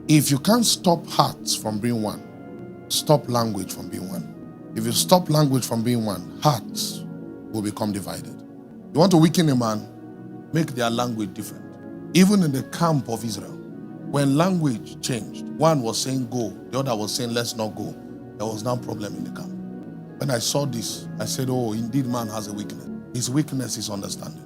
If you can't stop hearts from being one, stop language from being one. If you stop language from being one, hearts will become divided. You want to weaken a man, make their language different. Even in the camp of Israel, when language changed, one was saying go, the other was saying let's not go. There was no problem in the camp. When I saw this, I said, oh, indeed man has a weakness. His weakness is understanding.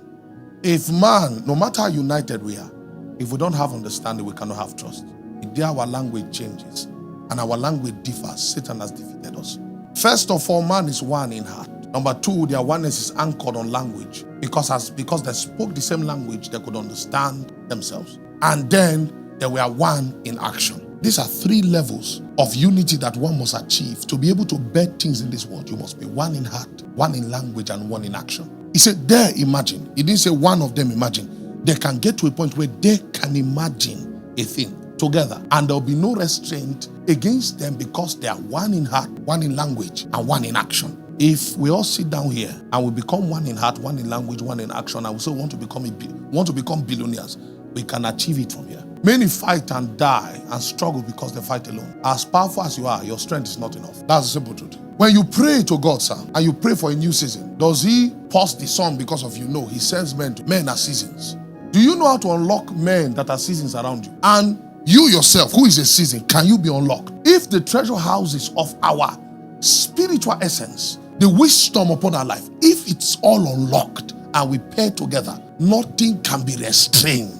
If man, no matter how united we are, if we don't have understanding, we cannot have trust. If our language changes and our language differs, Satan has defeated us. First of all, man is one in heart. Number two, their oneness is anchored on language because they spoke the same language, they could understand themselves. And then they were one in action. These are three levels of unity that one must achieve. To be able to bear things in this world, you must be one in heart, one in language, and one in action. He said, there, imagine. He didn't say one of them imagine. They can get to a point where they can imagine a thing together, and there'll be no restraint against them because they are one in heart, one in language, and one in action. If we all sit down here and we become one in heart, one in language, one in action, and we say want to become billionaires, we can achieve it from here. Many fight and die and struggle because they fight alone. As powerful as you are, your strength is not enough. That's the simple truth. When you pray to God, sir, and you pray for a new season, does he pause the sun because of you? No, he sends men to men are seasons. Do you know how to unlock men that are seasons around you? And you yourself, who is a season, can you be unlocked? If the treasure houses of our spiritual essence, the wisdom upon our life, if it's all unlocked and we pair together, nothing can be restrained.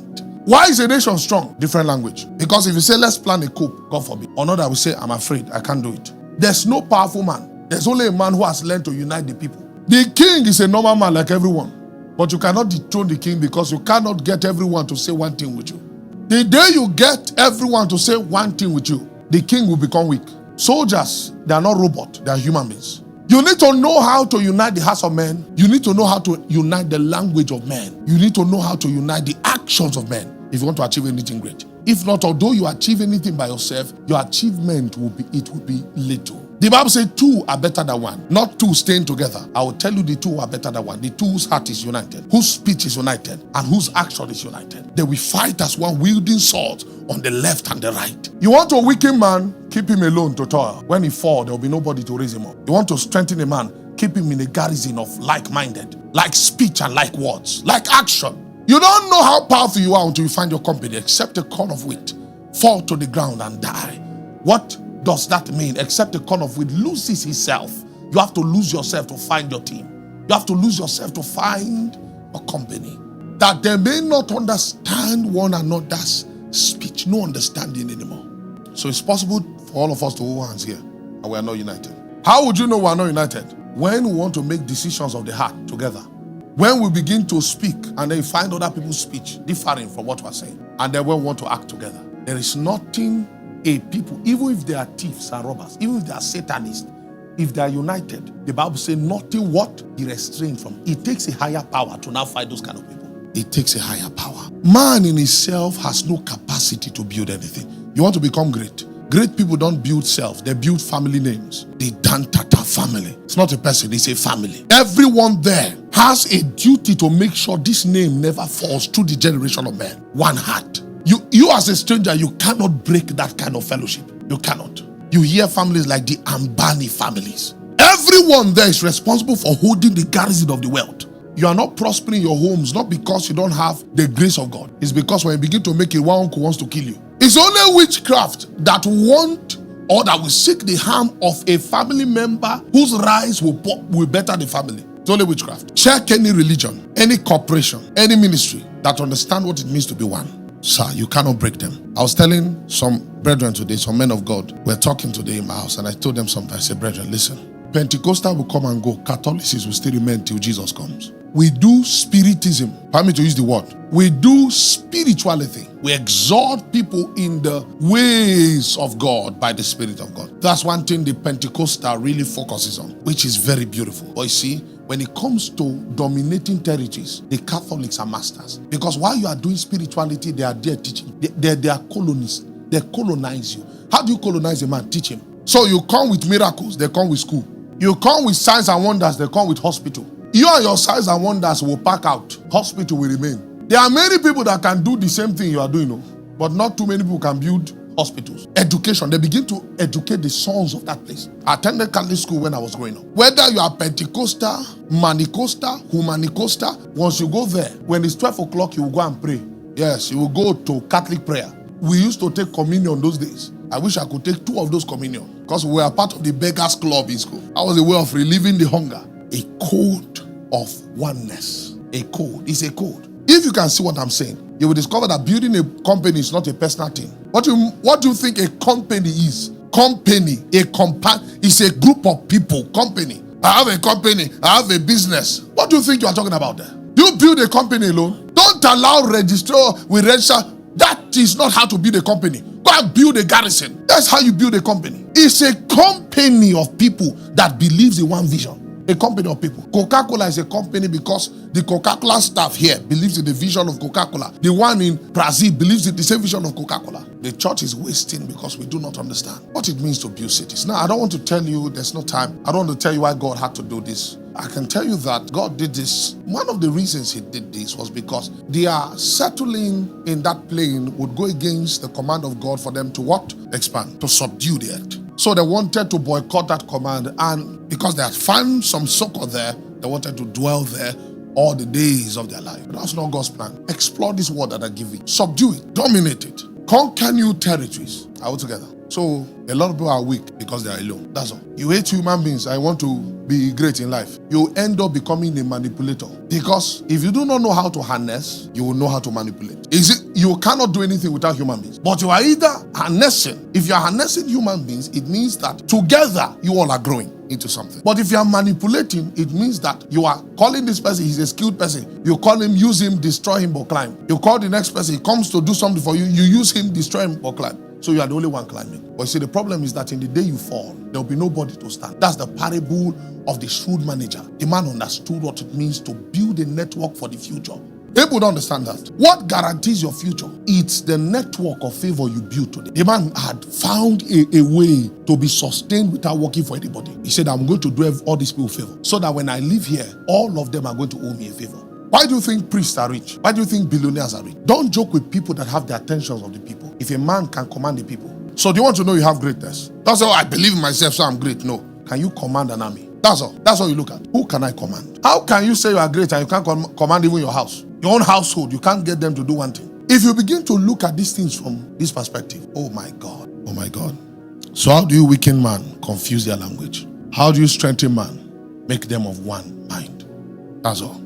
Why is a nation strong? Different language. Because if you say, let's plan a coup, God forbid, another will say, I'm afraid, I can't do it. There's no powerful man. There's only a man who has learned to unite the people. The king is a normal man like everyone. But you cannot dethrone the king because you cannot get everyone to say one thing with you. The day you get everyone to say one thing with you, the king will become weak. Soldiers, they are not robots, they are human beings. You need to know how to unite the hearts of men. You need to know how to unite the language of men. You need to know how to unite the actions of men if you want to achieve anything great. If not, although you achieve anything by yourself, your achievement will be little. The Bible says two are better than one, not two staying together. I will tell you the two are better than one. The two whose heart is united, whose speech is united, and whose action is united. They will fight as one wielding swords on the left and the right. You want a weakened man, keep him alone to toil. When he falls, there will be nobody to raise him up. You want to strengthen a man, keep him in a garrison of like-minded, like speech and like words, like action. You don't know how powerful you are until you find your company, except a corn of wheat fall to the ground and die. What does that mean? Except a corn of wheat loses himself. You have to lose yourself to find your team. You have to lose yourself to find a company. That they may not understand one another's speech. No understanding anymore. So it's possible for all of us to hold hands here and we are not united. How would you know we are not united? When we want to make decisions of the heart together. When we begin to speak and then find other people's speech differing from what we're saying, and then we want to act together. There is nothing a people, even if they are thieves and robbers, even if they are Satanists, if they are united, the Bible says nothing what be restrained from. It takes a higher power to now fight those kind of people. It takes a higher power. Man in himself has no capacity to build anything. You want to become great. Great people don't build self, they build family names. The Dantata family. It's not a person, it's a family. Everyone there has a duty to make sure this name never falls through the generation of men. One heart. You as a stranger, you cannot break that kind of fellowship. You cannot. You hear families like the Ambani families. Everyone there is responsible for holding the garrison of the world. You are not prospering in your homes, not because you don't have the grace of God. It's because when you begin to make it, one uncle wants to kill you. It's only witchcraft that want or that will seek the harm of a family member whose rise will better the family. It's only witchcraft. Check any religion, any corporation, any ministry that understand what it means to be one. Sir, you cannot break them. I was telling some brethren today, some men of God, we're talking today in my house, and I told them something. I said, brethren, listen, Pentecostal will come and go. Catholicism will still remain till Jesus comes. We do spiritism. Permit me to use the word. We do spirituality. We exhort people in the ways of God by the Spirit of God. That's one thing the Pentecostal really focuses on, which is very beautiful. But you see, when it comes to dominating territories, the Catholics are masters. Because while you are doing spirituality, they are there teaching. They are colonists. They colonize you. How do you colonize a man? Teach him. So you come with miracles, they come with school. You come with signs and wonders, they come with hospital. You and your signs and wonders will pack out. Hospital will remain. There are many people that can do the same thing you are doing, but not too many people can build hospitals. Education, they begin to educate the sons of that place. I attended Catholic school when I was growing up. Whether you are Pentecostal, Manicostal, Humanicostal, once you go there, when it's 12 o'clock, you will go and pray. Yes, you will go to Catholic prayer. We used to take communion those days. I wish I could take 2 of those communion because we were part of the beggars club in school. That was a way of relieving the hunger. A code of oneness. A code. It's a code. If you can see what I'm saying, you will discover that building a company is not a personal thing. What do you think a company is? Company, is a group of people. Company. I have a company. I have a business. What do you think you are talking about there? You build a company alone. Don't allow register. That is not how to build a company. Go and build a garrison. That's how you build a company. It's a company of people that believes in one vision. A company of people. Coca-Cola is a company because the Coca-Cola staff here believes in the vision of Coca-Cola. The one in Brazil believes in the same vision of Coca-Cola. The church is wasting because we do not understand what it means to build cities. Now, I don't want to tell you, there's no time. I don't want to tell you why God had to do this. I can tell you that God did this. One of the reasons he did this was because their settling in that plane would go against the command of God for them to what? Expand, to subdue the earth. So they wanted to boycott that command, and because they had found some succor there, they wanted to dwell there all the days of their life. But that's not God's plan. Explore this word that I give you. Subdue it. Dominate it. Conquer new territories. All together. So a lot of people are weak because they are alone. That's all. You hate human beings. I want to be great in life. You end up becoming a manipulator. Because if you do not know how to harness, you will know how to manipulate. You cannot do anything without human beings. But you are either harnessing. If you are harnessing human beings, it means that together you all are growing into something. But if you are manipulating, it means that you are calling this person, he's a skilled person. You call him, use him, destroy him, or climb. You call the next person, he comes to do something for you, you use him, destroy him, or climb. So you are the only one climbing. But you see, the problem is that in the day you fall, there will be nobody to stand. That's the parable of the shrewd manager. The man understood what it means to build a network for the future. People don't understand that. What guarantees your future? It's the network of favor you build today. The man had found a way to be sustained without working for anybody. He said, I'm going to do all these people a favor, so that when I leave here, all of them are going to owe me a favor. Why do you think priests are rich? Why do you think billionaires are rich? Don't joke with people that have the attentions of the people. If a man can command the people. So do you want to know you have greatness? Don't say, oh, I believe in myself, so I'm great. No. Can you command an army? That's all. That's all you look at. Who can I command? How can you say you are great and you can't command even your house? Your own household, you can't get them to do one thing. If you begin to look at these things from this perspective, oh my God, oh my God. So how do you weaken man? Confuse their language. How do you strengthen man? Make them of one mind. That's all.